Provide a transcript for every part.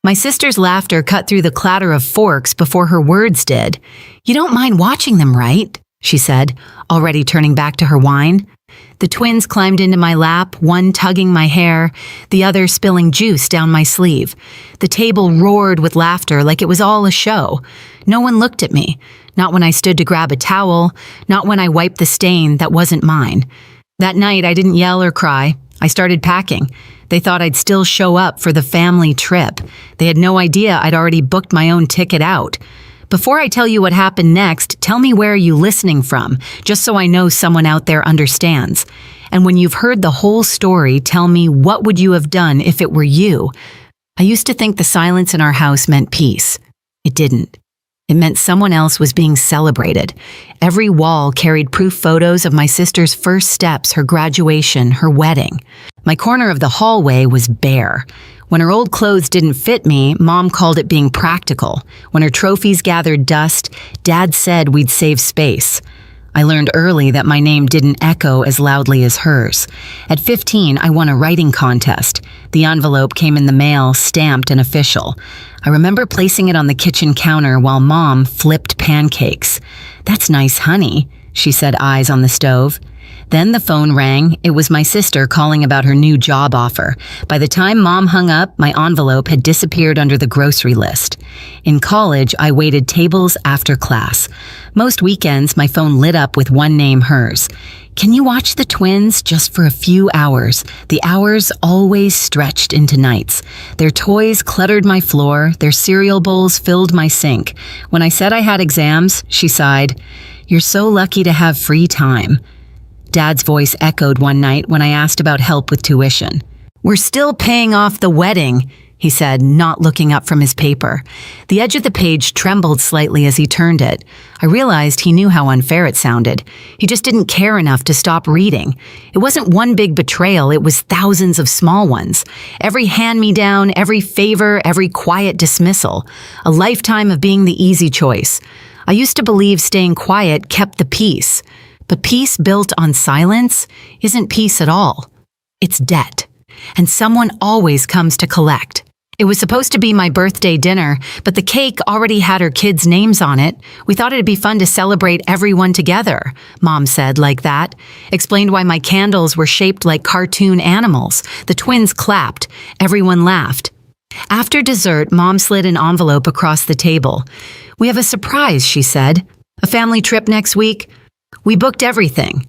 My sister's laughter cut through the clatter of forks before her words did. "You don't mind watching them, right?" she said, already turning back to her wine. The twins climbed into my lap, one tugging my hair, the other spilling juice down my sleeve. The table roared with laughter like it was all a show. No one looked at me, not when I stood to grab a towel, not when I wiped the stain that wasn't mine. That night, I didn't yell or cry. I started packing. They thought I'd still show up for the family trip. They had no idea I'd already booked my own ticket out. Before I tell you what happened next, tell me where you listening from, just so I know someone out there understands. And when you've heard the whole story, tell me what would you have done if it were you? I used to think the silence in our house meant peace. It didn't. It meant someone else was being celebrated. Every wall carried proof photos of my sister's first steps, her graduation, her wedding. My corner of the hallway was bare. When her old clothes didn't fit me, Mom called it being practical. When her trophies gathered dust, Dad said we'd save space. I learned early that my name didn't echo as loudly as hers. At 15, I won a writing contest. The envelope came in the mail, stamped and official. I remember placing it on the kitchen counter while Mom flipped pancakes. "That's nice, honey," she said, eyes on the stove. Then the phone rang. It was my sister calling about her new job offer. By the time Mom hung up, my envelope had disappeared under the grocery list. In college, I waited tables after class. Most weekends, my phone lit up with one name, hers. "Can you watch the twins just for a few hours?" The hours always stretched into nights. Their toys cluttered my floor. Their cereal bowls filled my sink. When I said I had exams, she sighed, "You're so lucky to have free time." Dad's voice echoed one night when I asked about help with tuition. "We're still paying off the wedding," he said, not looking up from his paper. The edge of the page trembled slightly as he turned it. I realized he knew how unfair it sounded. He just didn't care enough to stop reading. It wasn't one big betrayal, it was thousands of small ones. Every hand-me-down, every favor, every quiet dismissal. A lifetime of being the easy choice. I used to believe staying quiet kept the peace. But peace built on silence isn't peace at all. It's debt. And someone always comes to collect. It was supposed to be my birthday dinner, but the cake already had her kids' names on it. We thought it'd be fun to celebrate everyone together, Mom said like that. Explained why my candles were shaped like cartoon animals. The twins clapped. Everyone laughed. After dessert, Mom slid an envelope across the table. "We have a surprise," she said. "A family trip next week. We booked everything."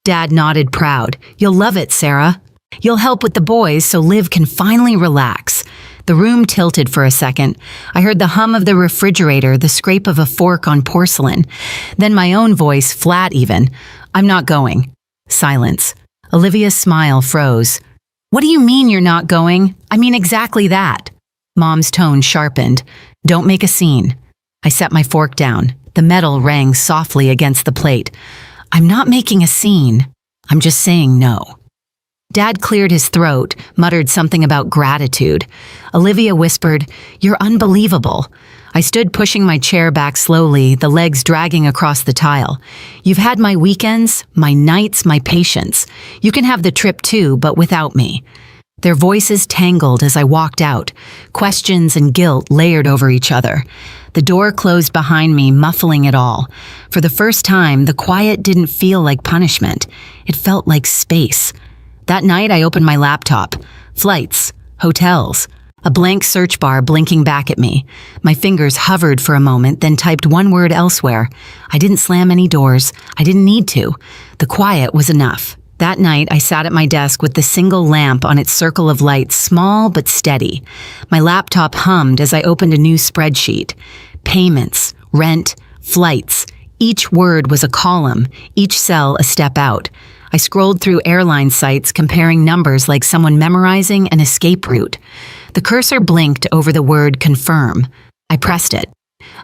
Dad nodded proud. "You'll love it, Sarah. You'll help with the boys so Liv can finally relax." The room tilted for a second. I heard the hum of the refrigerator, the scrape of a fork on porcelain. Then my own voice, flat even. "I'm not going." Silence. Olivia's smile froze. "What do you mean you're not going?" "I mean exactly that." Mom's tone sharpened. "Don't make a scene." I set my fork down. The metal rang softly against the plate. "I'm not making a scene. I'm just saying no." Dad cleared his throat, muttered something about gratitude. Olivia whispered, "You're unbelievable." I stood pushing my chair back slowly, the legs dragging across the tile. "You've had my weekends, my nights, my patience. You can have the trip too, but without me." Their voices tangled as I walked out, questions and guilt layered over each other. The door closed behind me, muffling it all. For the first time, the quiet didn't feel like punishment. It felt like space. That night, I opened my laptop. Flights, hotels, a blank search bar blinking back at me. My fingers hovered for a moment, then typed one word elsewhere. I didn't slam any doors. I didn't need to. The quiet was enough. That night, I sat at my desk with the single lamp on its circle of light, small but steady. My laptop hummed as I opened a new spreadsheet. Payments, rent, flights. Each word was a column, each cell a step out. I scrolled through airline sites, comparing numbers like someone memorizing an escape route. The cursor blinked over the word confirm. I pressed it.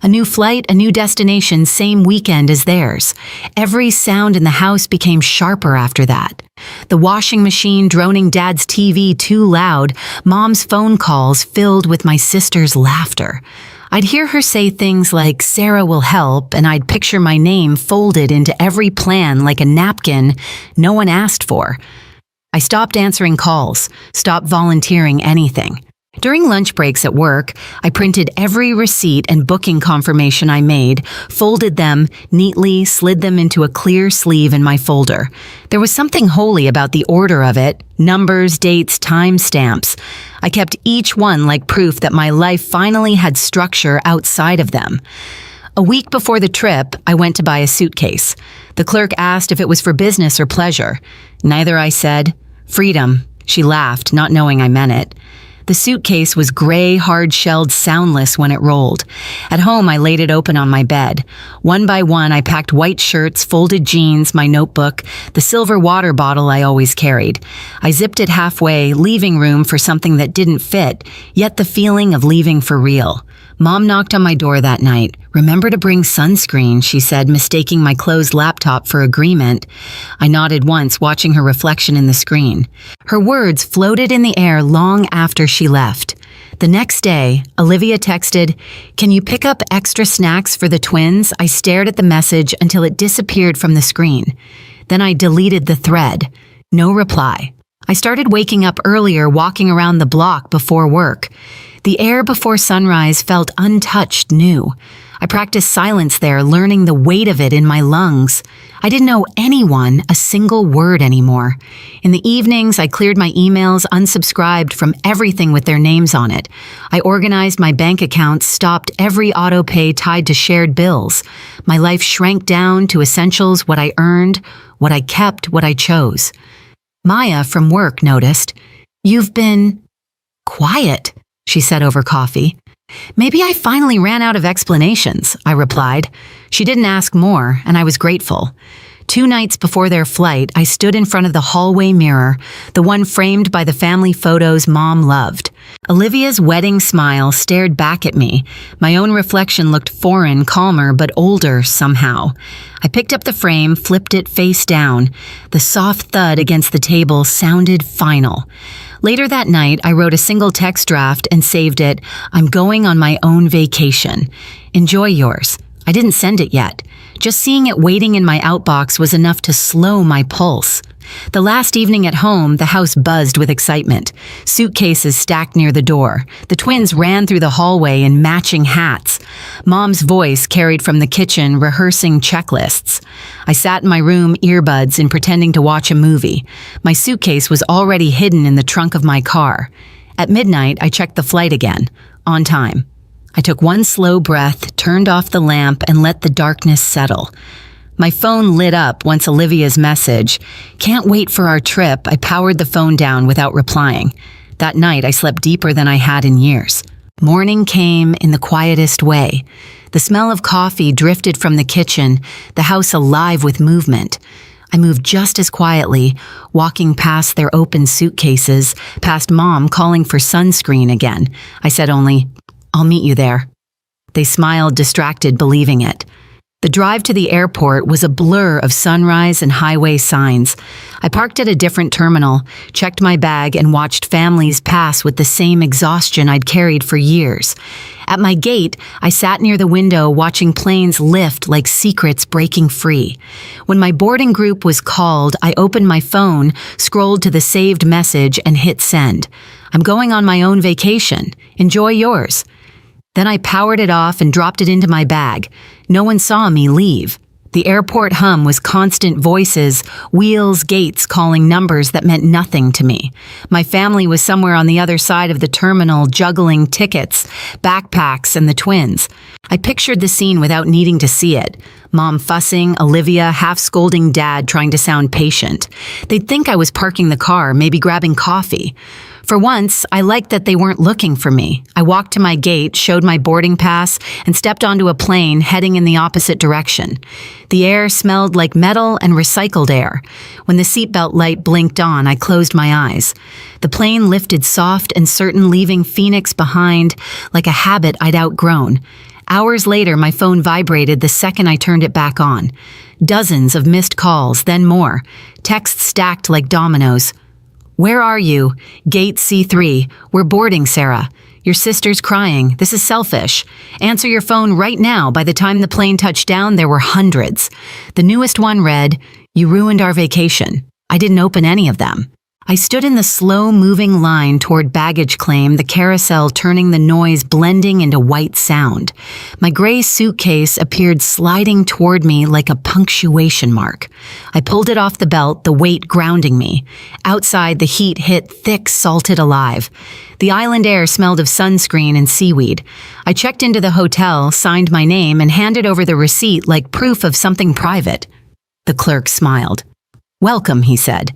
A new flight, a new destination, same weekend as theirs. Every sound in the house became sharper after that. The washing machine droning Dad's TV too loud, Mom's phone calls filled with my sister's laughter. I'd hear her say things like, "Sarah will help," and I'd picture my name folded into every plan like a napkin no one asked for. I stopped answering calls, stopped volunteering anything. During lunch breaks at work, I printed every receipt and booking confirmation I made, folded them neatly, slid them into a clear sleeve in my folder. There was something holy about the order of it, numbers, dates, time stamps. I kept each one like proof that my life finally had structure outside of them. A week before the trip, I went to buy a suitcase. The clerk asked if it was for business or pleasure. Neither, I said. Freedom. She laughed, not knowing I meant it. The suitcase was gray, hard-shelled, soundless when it rolled. At home, I laid it open on my bed. One by one, I packed white shirts, folded jeans, my notebook, the silver water bottle I always carried. I zipped it halfway, leaving room for something that didn't fit, yet the feeling of leaving for real. Mom knocked on my door that night. "Remember to bring sunscreen," she said, mistaking my closed laptop for agreement. I nodded once, watching her reflection in the screen. Her words floated in the air long after she left. The next day, Olivia texted, "Can you pick up extra snacks for the twins?" I stared at the message until it disappeared from the screen. Then I deleted the thread. No reply. I started waking up earlier, walking around the block before work. The air before sunrise felt untouched new. I practiced silence there, learning the weight of it in my lungs. I didn't know anyone a single word anymore. In the evenings, I cleared my emails, unsubscribed from everything with their names on it. I organized my bank accounts, stopped every auto pay tied to shared bills. My life shrank down to essentials, what I earned, what I kept, what I chose. Maya from work noticed. "You've been quiet," she said over coffee. "Maybe I finally ran out of explanations," I replied. She didn't ask more, and I was grateful. 2 nights before their flight, I stood in front of the hallway mirror, the one framed by the family photos Mom loved. Olivia's wedding smile stared back at me. My own reflection looked foreign, calmer, but older somehow. I picked up the frame, flipped it face down. The soft thud against the table sounded final. Later that night, I wrote a single text draft and saved it. "I'm going on my own vacation. Enjoy yours." I didn't send it yet. Just seeing it waiting in my outbox was enough to slow my pulse. The last evening at home, the house buzzed with excitement. Suitcases stacked near the door. The twins ran through the hallway in matching hats. Mom's voice carried from the kitchen, rehearsing checklists. I sat in my room, earbuds, and pretending to watch a movie. My suitcase was already hidden in the trunk of my car. At midnight, I checked the flight again. On time. I took one slow breath, turned off the lamp, and let the darkness settle. My phone lit up once Olivia's message. "Can't wait for our trip." I powered the phone down without replying. That night, I slept deeper than I had in years. Morning came in the quietest way. The smell of coffee drifted from the kitchen, the house alive with movement. I moved just as quietly, walking past their open suitcases, past Mom calling for sunscreen again. I said only, "I'll meet you there." They smiled, distracted, believing it. The drive to the airport was a blur of sunrise and highway signs. I parked at a different terminal, checked my bag, and watched families pass with the same exhaustion I'd carried for years. At my gate, I sat near the window watching planes lift like secrets breaking free. When my boarding group was called, I opened my phone, scrolled to the saved message, and hit send. "I'm going on my own vacation. Enjoy yours." Then I powered it off and dropped it into my bag. No one saw me leave. The airport hum was constant voices, wheels, gates calling numbers that meant nothing to me. My family was somewhere on the other side of the terminal, juggling tickets, backpacks, and the twins. I pictured the scene without needing to see it. Mom fussing, Olivia half-scolding Dad trying to sound patient. They'd think I was parking the car, maybe grabbing coffee. For once, I liked that they weren't looking for me. I walked to my gate, showed my boarding pass, and stepped onto a plane heading in the opposite direction. The air smelled like metal and recycled air. When the seatbelt light blinked on, I closed my eyes. The plane lifted soft and certain, leaving Phoenix behind like a habit I'd outgrown. Hours later, my phone vibrated the second I turned it back on. Dozens of missed calls, then more. Texts stacked like dominoes. "Where are you? Gate C3. We're boarding, Sarah. Your sister's crying. This is selfish. Answer your phone right now." By the time the plane touched down, there were hundreds. The newest one read, "You ruined our vacation." I didn't open any of them. I stood in the slow-moving line toward baggage claim, the carousel turning the noise blending into white sound. My gray suitcase appeared sliding toward me like a punctuation mark. I pulled it off the belt, the weight grounding me. Outside, the heat hit thick, salted alive. The island air smelled of sunscreen and seaweed. I checked into the hotel, signed my name, and handed over the receipt like proof of something private. The clerk smiled. "Welcome," he said.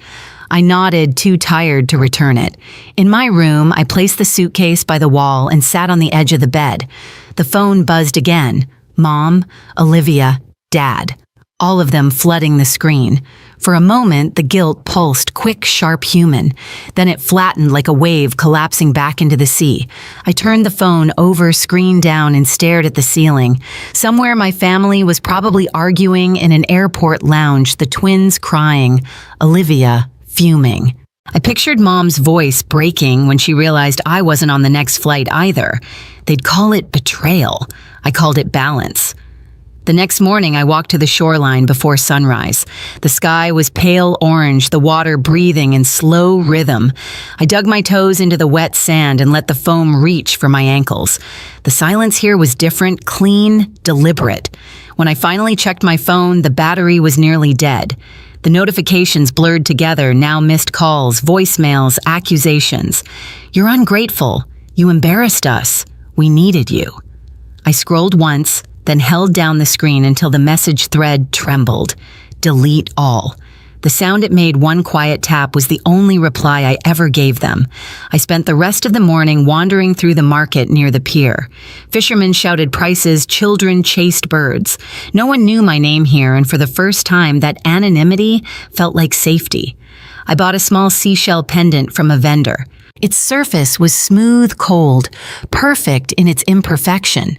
I nodded, too tired to return it. In my room, I placed the suitcase by the wall and sat on the edge of the bed. The phone buzzed again. Mom, Olivia, Dad. All of them flooding the screen. For a moment, the guilt pulsed, quick, sharp, human. Then it flattened like a wave collapsing back into the sea. I turned the phone over, screen down, and stared at the ceiling. Somewhere my family was probably arguing in an airport lounge, the twins crying, Olivia fuming. I pictured Mom's voice breaking when she realized I wasn't on the next flight either. They'd call it betrayal. I called it balance. The next morning, I walked to the shoreline before sunrise. The sky was pale orange, the water breathing in slow rhythm. I dug my toes into the wet sand and let the foam reach for my ankles. The silence here was different, clean, deliberate. When I finally checked my phone, the battery was nearly dead. The notifications blurred together, now missed calls, voicemails, accusations. "You're ungrateful. You embarrassed us. We needed you." I scrolled once, then held down the screen until the message thread trembled. Delete all. The sound it made one quiet tap was the only reply I ever gave them. I spent the rest of the morning wandering through the market near the pier. Fishermen shouted prices, children chased birds. No one knew my name here, and for the first time, that anonymity felt like safety. I bought a small seashell pendant from a vendor. Its surface was smooth, cold, perfect in its imperfection.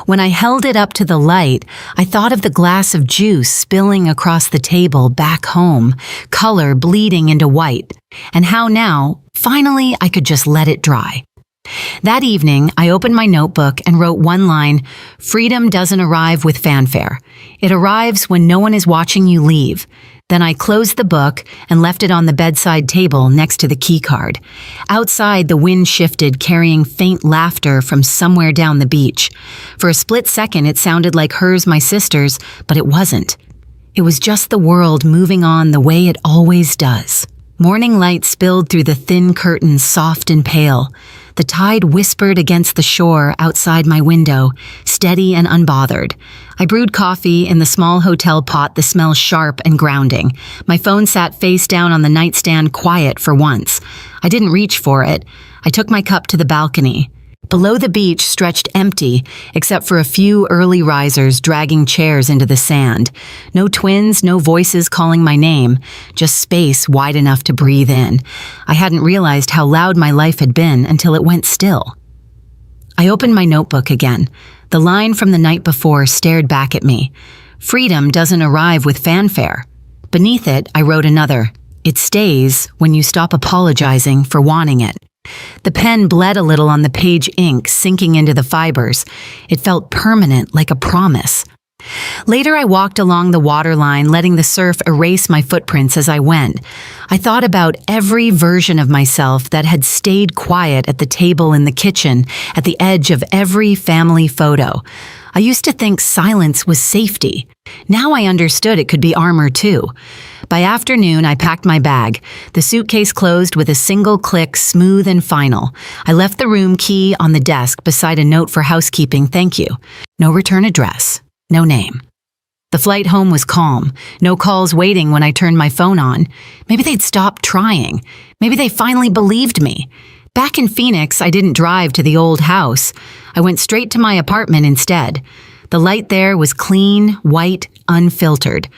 When I held it up to the light, I thought of the glass of juice spilling across the table back home, color bleeding into white, and how now, finally, I could just let it dry. That evening, I opened my notebook and wrote one line, "Freedom doesn't arrive with fanfare. It arrives when no one is watching you leave." Then I closed the book and left it on the bedside table next to the keycard. Outside, the wind shifted, carrying faint laughter from somewhere down the beach. For a split second, it sounded like hers, my sister's, but it wasn't. It was just the world moving on the way it always does. Morning light spilled through the thin curtains, soft and pale. The tide whispered against the shore outside my window, steady and unbothered. I brewed coffee in the small hotel pot, the smell sharp and grounding. My phone sat face down on the nightstand, quiet for once. I didn't reach for it. I took my cup to the balcony. Below the beach stretched empty, except for a few early risers dragging chairs into the sand. No twins, no voices calling my name, just space wide enough to breathe in. I hadn't realized how loud my life had been until it went still. I opened my notebook again. The line from the night before stared back at me. Freedom doesn't arrive with fanfare. Beneath it, I wrote another. It stays when you stop apologizing for wanting it. The pen bled a little on the page ink, sinking into the fibers. It felt permanent, like a promise. Later, I walked along the waterline, letting the surf erase my footprints as I went. I thought about every version of myself that had stayed quiet at the table in the kitchen, at the edge of every family photo. I used to think silence was safety. Now I understood it could be armor too. By afternoon, I packed my bag. The suitcase closed with a single click, smooth and final. I left the room key on the desk beside a note for housekeeping, thank you. No return address. No name. The flight home was calm. No calls waiting when I turned my phone on. Maybe they'd stopped trying. Maybe they finally believed me. Back in Phoenix, I didn't drive to the old house. I went straight to my apartment instead. The light there was clean, white, unfiltered.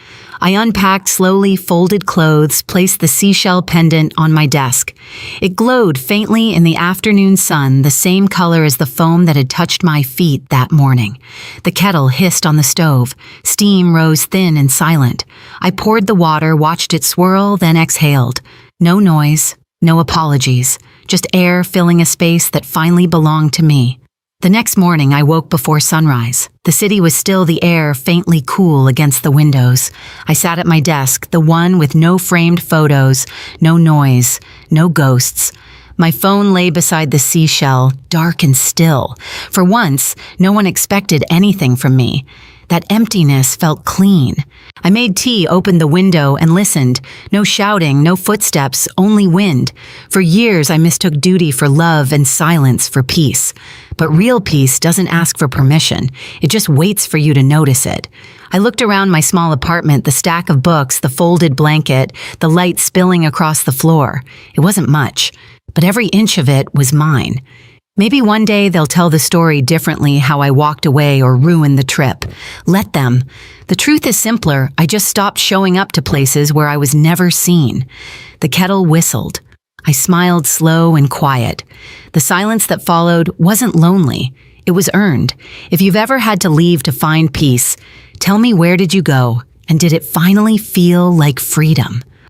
I unpacked slowly, folded clothes, placed the seashell pendant on my desk. It glowed faintly in the afternoon sun, the same color as the foam that had touched my feet that morning. The kettle hissed on the stove. Steam rose thin and silent. I poured the water, watched it swirl, then exhaled. No noise, no apologies, just air filling a space that finally belonged to me. The next morning, I woke before sunrise. The city was still, the air faintly cool against the windows. I sat at my desk, the one with no framed photos, no noise, no ghosts. My phone lay beside the seashell, dark and still. For once, no one expected anything from me. That emptiness felt clean. I made tea, opened the window, and listened. No shouting, no footsteps, only wind. For years, I mistook duty for love and silence for peace. But real peace doesn't ask for permission. It just waits for you to notice it. I looked around my small apartment, the stack of books, the folded blanket, the light spilling across the floor. It wasn't much, but every inch of it was mine. Maybe one day they'll tell the story differently, how I walked away or ruined the trip. Let them. The truth is simpler. I just stopped showing up to places where I was never seen. The kettle whistled. I smiled slow and quiet. The silence that followed wasn't lonely. It was earned. If you've ever had to leave to find peace, tell me, where did you go? And did it finally feel like freedom?